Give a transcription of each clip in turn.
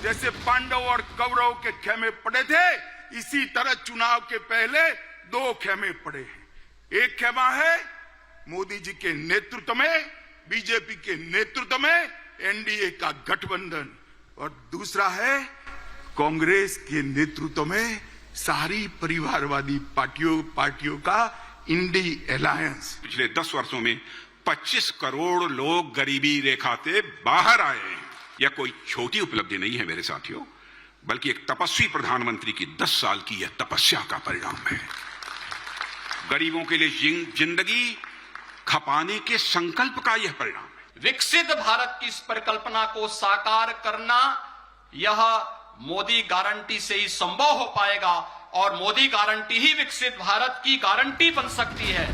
जैसे पांडव और कौरव के खेमे पड़े थे, इसी तरह चुनाव के पहले 2 खेमे पड़े हैं। एक खेमा है मोदी जी के नेतृत्व में, बीजेपी के नेतृत्व में एनडीए का गठबंधन, और दूसरा है कांग्रेस के नेतृत्व में सारी परिवारवादी पार्टियों का इंडी अलायंस। पिछले 10 वर्षों में 25 करोड़ लोग गरीबी रेखा से बाहर आए हैं। यह कोई छोटी उपलब्धि नहीं है मेरे साथियों, बल्कि एक तपस्वी प्रधानमंत्री की 10 साल की यह तपस्या का परिणाम है। गरीबों के लिए जिंदगी खपाने के संकल्प का यह परिणाम है। विकसित भारत की इस परिकल्पना को साकार करना यह मोदी गारंटी से ही संभव हो पाएगा, और मोदी गारंटी ही विकसित भारत की गारंटी बन सकती है।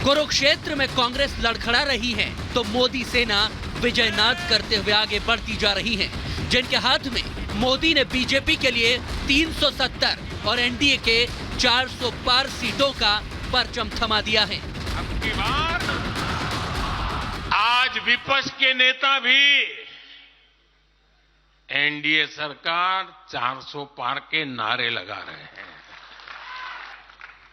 कुरुक्षेत्र में कांग्रेस लड़खड़ा रही है तो मोदी सेना विजयनाद करते हुए आगे बढ़ती जा रही है, जिनके हाथ में मोदी ने बीजेपी के लिए 370 और एनडीए के 400 पार सीटों का परचम थमा दिया है। अब की बार आज विपक्ष के नेता भी एनडीए सरकार 400 पार के नारे लगा रहे हैं,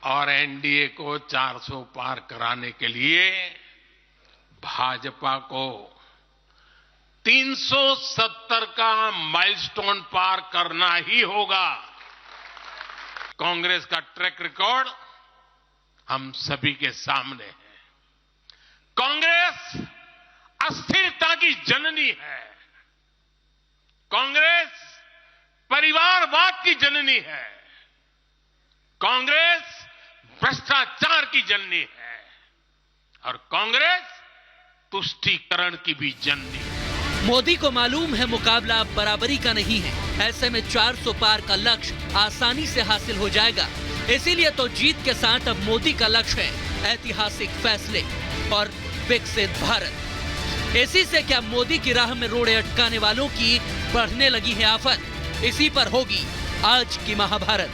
और एनडीए को 400 पार कराने के लिए भाजपा को 370 का माइलस्टोन पार करना ही होगा। कांग्रेस का ट्रैक रिकॉर्ड हम सभी के सामने है। कांग्रेस अस्थिरता की जननी है, कांग्रेस परिवारवाद की जननी है, कांग्रेस भ्रष्टाचार की जननी है, और कांग्रेस तुष्टीकरण की भी जननी है। मोदी को मालूम है मुकाबला अब बराबरी का नहीं है, ऐसे में 400 पार का लक्ष्य आसानी से हासिल हो जाएगा। इसीलिए तो जीत के साथ अब मोदी का लक्ष्य है ऐतिहासिक फैसले और विकसित भारत। इसी से क्या मोदी की राह में रोड़े अटकाने वालों की बढ़ने लगी है आफत? इसी पर होगी आज की महाभारत।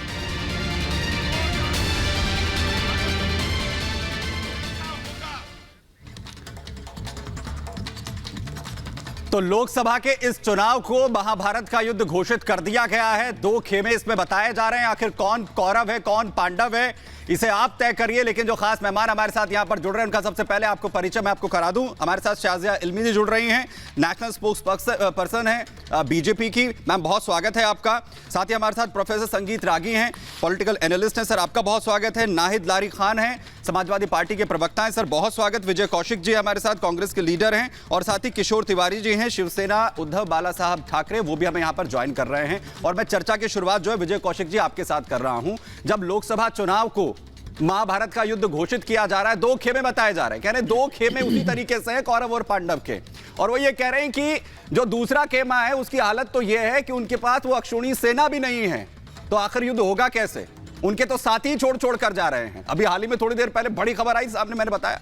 तो लोकसभा के इस चुनाव को महाभारत का युद्ध घोषित कर दिया गया है। 2 खेमे इसमें बताए जा रहे हैं। आखिर कौन कौरव है, कौन पांडव है, इसे आप तय करिए। लेकिन जो खास मेहमान हमारे साथ यहां पर जुड़ रहे हैं, उनका सबसे पहले आपको परिचय मैं आपको करा दूं। हमारे साथ शाजिया इल्मी जी जुड़ रही हैं, नेशनल स्पोक्स पर्सन है बीजेपी की। मैम, बहुत स्वागत है आपका। साथ ही हमारे साथ प्रोफेसर संगीत रागी हैं, पॉलिटिकल एनालिस्ट हैं। सर, आपका बहुत स्वागत है। नाहिद लारी खान हैं, समाजवादी पार्टी के प्रवक्ता हैं। सर, बहुत स्वागत। विजय कौशिक जी हमारे साथ, कांग्रेस के लीडर हैं। और साथ ही किशोर तिवारी जी हैं, शिवसेना उद्धव बाला साहब ठाकरे, वो भी हमें यहाँ पर ज्वाइन कर रहे हैं। और मैं चर्चा की शुरुआत जो है विजय कौशिक जी आपके साथ कर रहा हूं। जब लोकसभा चुनाव को महाभारत का युद्ध घोषित किया जा रहा है, 2 खेमे बताए जा रहे हैं, कह रहे हैं 2 खेमे उसी तरीके से है कौरव और पांडव के। और वो ये कह रहे हैं कि जो दूसरा खेमा है उसकी हालत तो ये है कि उनके पास वो अक्षुणी सेना भी नहीं है। तो आखिर युद्ध होगा कैसे? उनके तो साथी छोड़ छोड़ कर जा रहे हैं। अभी हाल ही में थोड़ी देर पहले बड़ी खबर आई सामने, मैंने बताया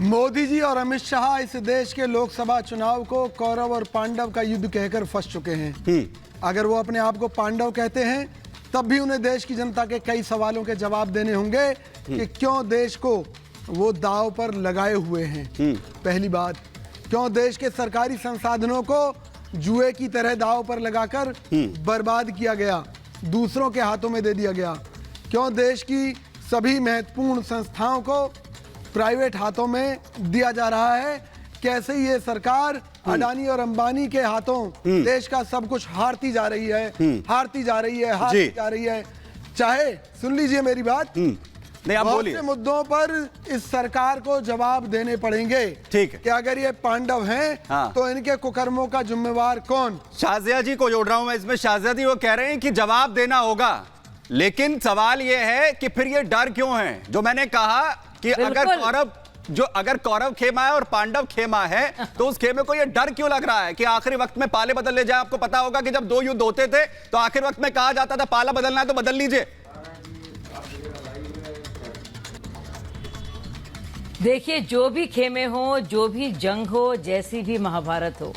मोदी जी और अमित शाह इस देश के लोकसभा चुनाव को कौरव और पांडव का युद्ध कहकर फंस चुके हैं। अगर वो अपने आप को पांडव कहते हैं तब भी उन्हें देश की जनता के कई सवालों के जवाब देने होंगे कि क्यों देश को वो दांव पर लगाए हुए हैं। पहली बात, क्यों देश के सरकारी संसाधनों को जुए की तरह दांव पर लगाकर बर्बाद किया गया, दूसरों के हाथों में दे दिया गया। क्यों देश की सभी महत्वपूर्ण संस्थाओं को प्राइवेट हाथों में दिया जा रहा है। कैसे ये सरकार अडानी और अंबानी के हाथों देश का सब कुछ हारती जा रही है, हारती जा रही है, हारती जा रही है। चाहे सुन लीजिए मेरी बात, नहीं आप बोलिए। बहुत से मुद्दों पर इस सरकार को जवाब देने पड़ेंगे। ठीक है कि अगर ये पांडव हैं तो इनके कुकर्मों का जिम्मेवार कौन? शाजिया जी को जोड़ रहा हूं मैं इसमें। शाजिया जी वो कह रहे हैं कि जवाब देना होगा, लेकिन सवाल ये है कि फिर ये डर क्यों है? जो मैंने कहा कि अगर कौरव खेमा है और पांडव खेमा है तो उस खेमे को ये डर क्यों लग रहा है कि आखिरी वक्त में पाले बदल ले जाए? आपको पता होगा कि जब 2 युद्ध होते थे तो आखिर वक्त में कहा जाता था पाला बदलना है तो बदल लीजिए। देखिए, जो भी खेमे हो, जो भी जंग हो, जैसी भी महाभारत हो,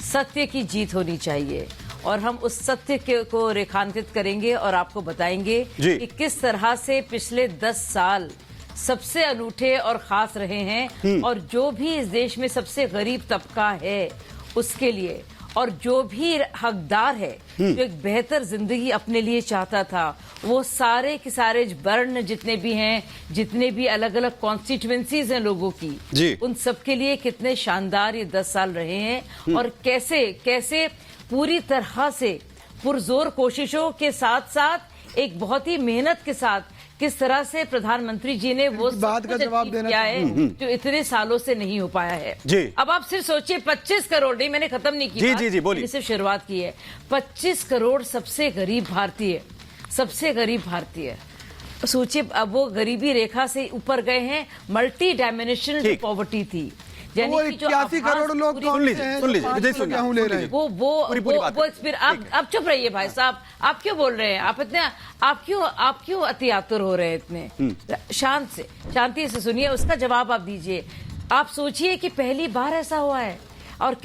सत्य की जीत होनी चाहिए। और हम उस सत्य को रेखांकित करेंगे और आपको बताएंगे कि किस तरह से पिछले 10 साल सबसे अनूठे और खास रहे हैं, और जो भी इस देश में सबसे गरीब तबका है उसके लिए, और जो भी हकदार है, जो एक बेहतर जिंदगी अपने लिए चाहता था, वो सारे के सारे वर्ण जितने भी हैं, जितने भी अलग अलग कॉन्स्टिट्यूएंसीज हैं लोगों की, जी। उन सबके लिए कितने शानदार ये 10 साल रहे हैं और कैसे कैसे पूरी तरह से पुरजोर कोशिशों के साथ साथ एक बहुत ही मेहनत के साथ किस तरह से प्रधानमंत्री जी ने वो बात का जवाब देना किया है जो इतने सालों से नहीं हो पाया है। जी। अब आप सिर्फ सोचिए 25 करोड़, नहीं मैंने खत्म नहीं की जी, बात, जी, जी, बोलिए। मैंने सिर्फ शुरुआत की है। 25 करोड़ सबसे गरीब भारतीय, सबसे गरीब भारतीय, सोचिए अब वो गरीबी रेखा से ऊपर गए हैं। मल्टी डायमेंशनल ठीक। पॉवर्टी थी, वो 81 करोड़ लोग सुन लीजिए, सुन लीजिए, विजय सुनिए, गेहूं ले रहे हैं। पूरी बात वो फिर आप चुप रहिए भाई साहब, आप क्यों बोल रहे हैं? आप इतने आप क्यों अति आतुर हो रहे हैं इतने? शांति से सुनिए, उसका जवाब आप दीजिए। आप सोचिए कि पहली बार ऐसा हुआ है और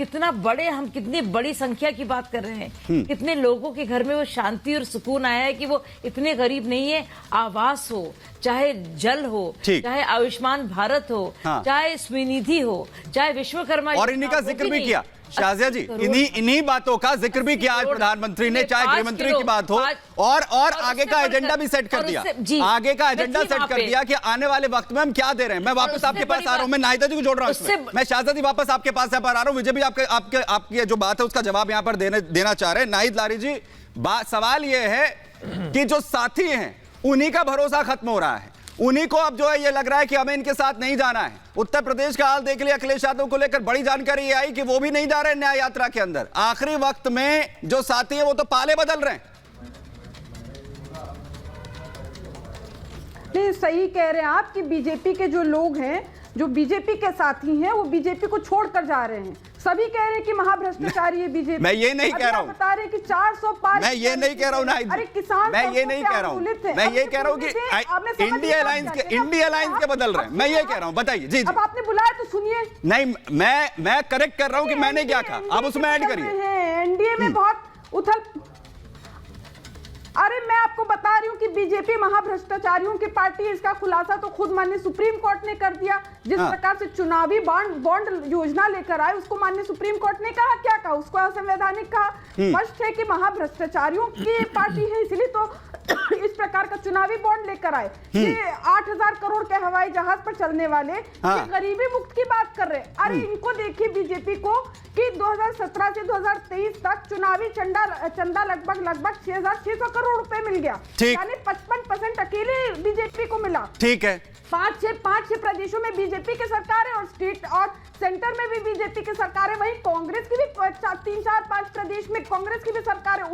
हम कितनी बड़ी संख्या की बात कर रहे हैं, कितने लोगों के घर में वो शांति और सुकून आया है कि वो इतने गरीब नहीं है। आवास हो, चाहे जल हो, चाहे आयुष्मान भारत हो, चाहे स्वनिधि हो, चाहे विश्वकर्मा, और इन्हीं का जिक्र भी किया शाजिया जी, इन्हीं बातों का जिक्र भी किया आज प्रधानमंत्री ने, चाहे गृह मंत्री की बात हो, और आगे का एजेंडा भी सेट कर दिया। आगे का एजेंडा सेट कर दिया कि आने वाले वक्त में हम क्या दे रहे हैं। मैं वापस आपके पास आ रहा हूं, मैं नाहिदा जी को जोड़ रहा हूं, मैं शाजिया जी वापस आपके पास आ रहा हूं। विजय भी आपकी जो बात है उसका जवाब यहां पर देना चाह रहे हैं। नाहिद लारी जी, सवाल यह है कि जो साथी हैं उन्हीं का भरोसा खत्म हो रहा है, उन्हीं को अब जो है ये लग रहा है कि हमें इनके साथ नहीं जाना है। उत्तर प्रदेश का हाल देख लिया, अखिलेश यादव को लेकर बड़ी जानकारी ये आई कि वो भी नहीं जा रहे न्याय यात्रा के अंदर। आखिरी वक्त में जो साथी है वो तो पाले बदल रहे हैं। नहीं, सही कह रहे हैं आप कि बीजेपी के जो लोग हैं, जो बीजेपी के साथी हैं, वो बीजेपी को छोड़कर जा रहे हैं। सभी कह रहे हैं कि महाभ्रष्टाचारी है बीजेपी। मैं ये नहीं कह रहा हूं, बता रहे हैं कि 400 पार। मैं ये नहीं कह रहा हूं नाहिद, अरे किसान, मैं ये नहीं कह रहा हूं, मैं ये कह रहा हूं कि इंडिया अलायंस के बदल रहे हैं। मैं ये कह रहा हूं, बताइए। जी, अब आपने बुलाया तो सुनिए। नहीं, मैं करेक्ट कर रहा हूं कि मैंने क्या कहा, आप उसमें ऐड करिए। एनडीए में बहुत उथल, अरे मैं आपको बता रही हूँ कि बीजेपी महाभ्रष्टाचारियों की पार्टी है। इसका खुलासा तो खुद माननीय सुप्रीम कोर्ट ने कर दिया। जिस प्रकार से चुनावी बॉन्ड योजना लेकर आए, उसको माननीय सुप्रीम कोर्ट ने कहा, क्या कहा, उसको असंवैधानिक कहा। स्पष्ट है कि महाभ्रष्टाचारियों की पार्टी है, इसलिए तो इस प्रकार का चुनावी बॉन्ड लेकर आए। ये 8000 करोड़ के हवाई जहाज पर चलने वाले ये गरीबी मुक्त की बात कर रहे हैं। अरे इनको देखिए बीजेपी को कि 2017 से 2023 तक चुनावी चंदा लगभग 6600 करोड़ रुपए मिल गया, यानी 55% अकेले बीजेपी को मिला। ठीक है, 5-6 प्रदेशों में बीजेपी की सरकार है और स्टेट और सेंटर में भी बीजेपी की सरकार है। वहीं कांग्रेस की भी 3-4-5 प्रदेश में कांग्रेस की भी सरकार है।